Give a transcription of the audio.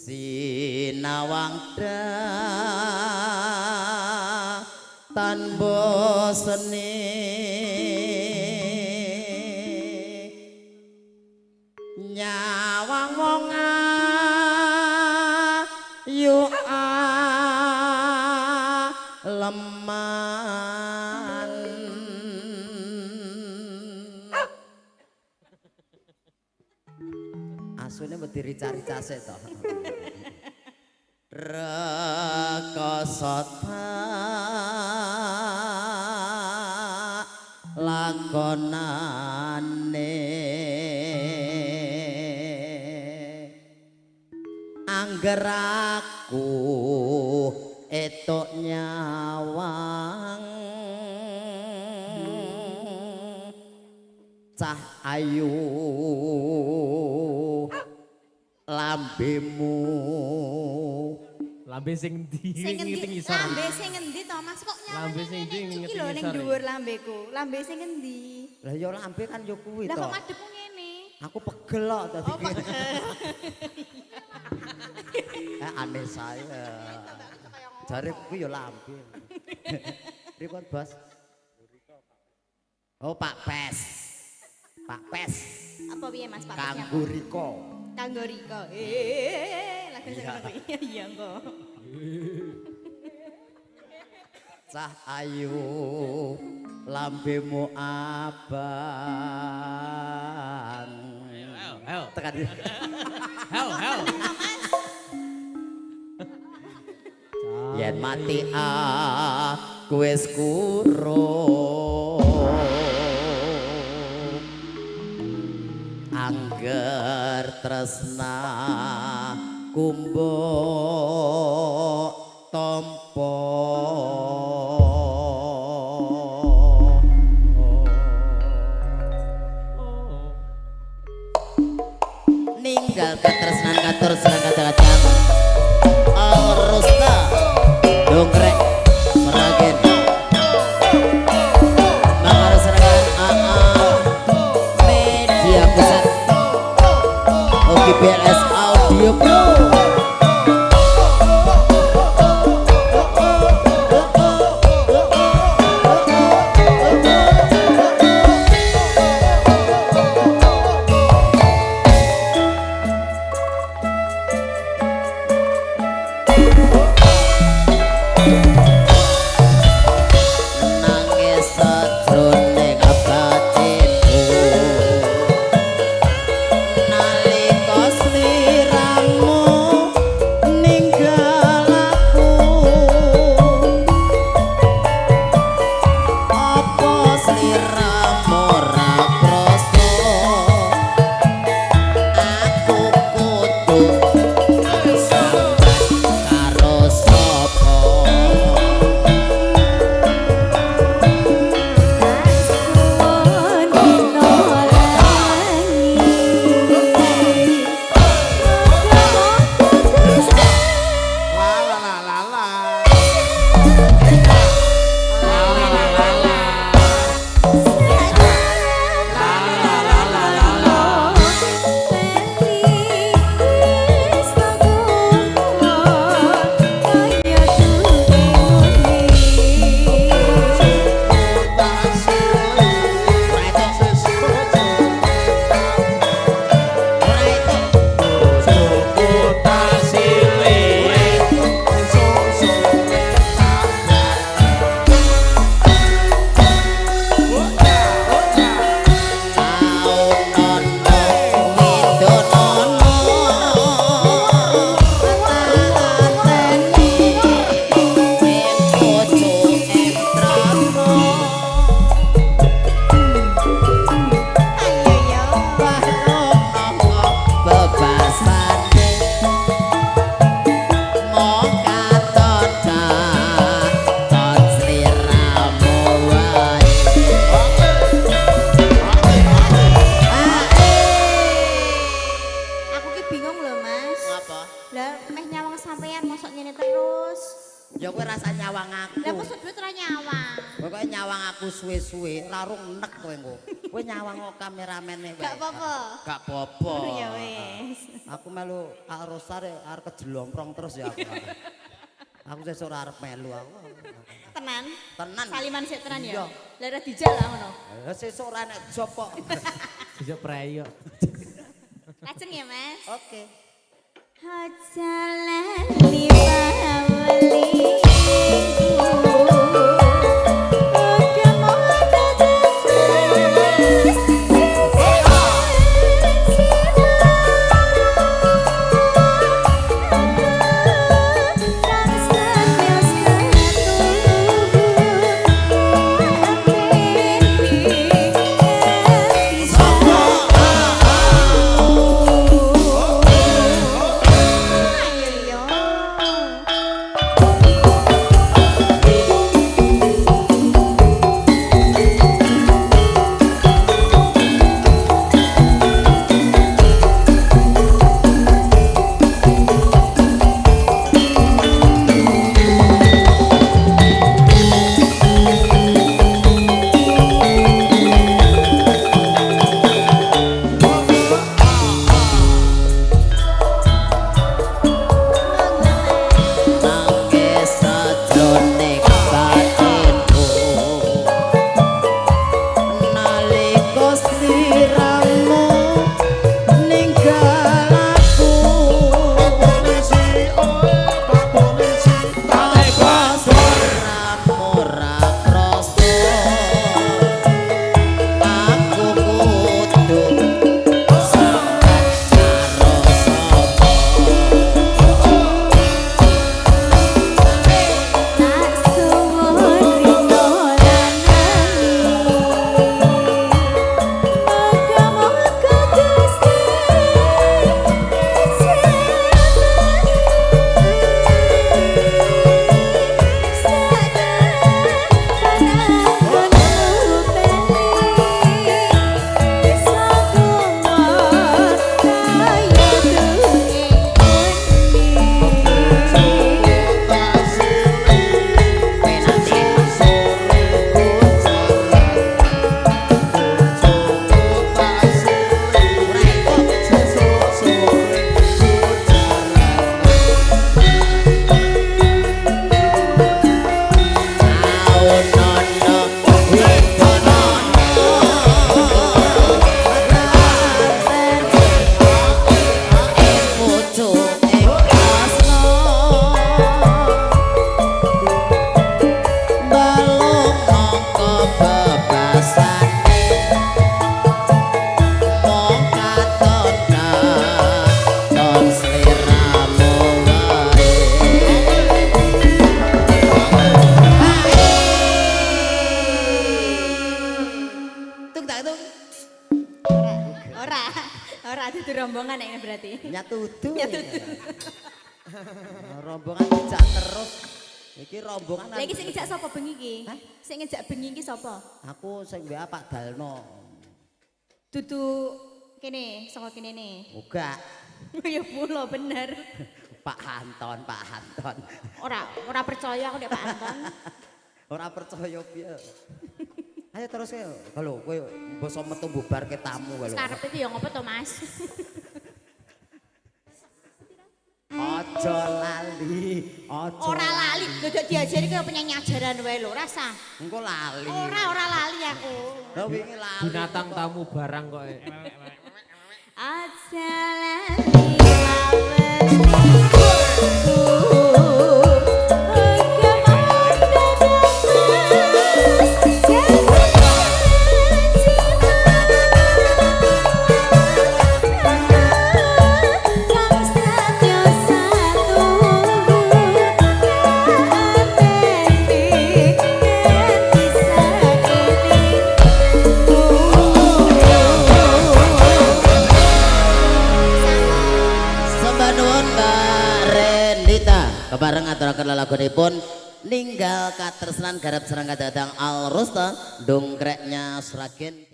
sinawang tanpa seni nyawang wong ayu leman asune wedi rica-rica sik to rekosota lakonane angger aku etok nyawang cah ayu lambemu lambe sing ndi ngisor lambe sing endi to Mas kok lambe sing ndi iki lho ning dhuwur lambeku lambe sing endi lah ya lambe kan yo kuwi to lah kok madhepmu ngene aku pegel kok dadi pegel aneh saya jare kuwi ya lambe pripun Bos oh Pak Pes apa piye Mas Pak kanggo Riko lagu sing ngerti iya kok cah ayu lambemu abang hel tekan hel yen mati aku wis kurung angger tresna kumbok tompo ninggal katresnan katur serang kacang Rusta dongkrek seragen Mangara Seragen Media Pusat OGBLS Audio Pro bingung loh Mas. Ngapa? Lah meh nyawang sampean mosok ngene terus. Ya kowe rasa nyawang aku. Lah aku sedut ora nyawang. Pokoke nyawang aku suwe-suwe, larung nek kowe engko. Kowe nyawang kok kameramene wae. Gak apa-apa. Gak apa-apa. Ya wis. Aku melu Kak Rosar arep kejelomprong terus ya aku. Aku sesuk ora arep melu aku. Tenan. Tenan. Saliman sik tenan Iya. ya. Lah ora dijak lah ngono. Sesuk ora nek job kok. Sejak preyo. Lajeng ya, Mas. Oke. Aja lali bawali. Ora dudu rombongan nek berarti. Nyatudu. Nyatudu. Rombongan ngejak terus. Iki rombongan. Lah iki sing ngejak sapa bengi iki? Sing ngejak bengi iki sapa? Aku sing WA Pak Dalno. Dudu kene, saka kene ne. Uga. Ya pula bener. Pak Anton, Pak Anton. Ora percaya aku nek Pak Anton. Ora percaya piye. Ayo terus ya. Halo, kowe basa metu bubarke tamu lho. Karep iki ya ngopo to, Mas? Aja lali, aja. Ora lali, dodok diajari kaya penyanyi ajaran wae lho, rasa. Engko lali. Ora lali aku. Lah wingi lali. Binatang tamu barang kok. Aja lali kebareng aturaken lelagonipun ninggal katresnan garap serang kadang Al Rusta dongkreknya Sragen.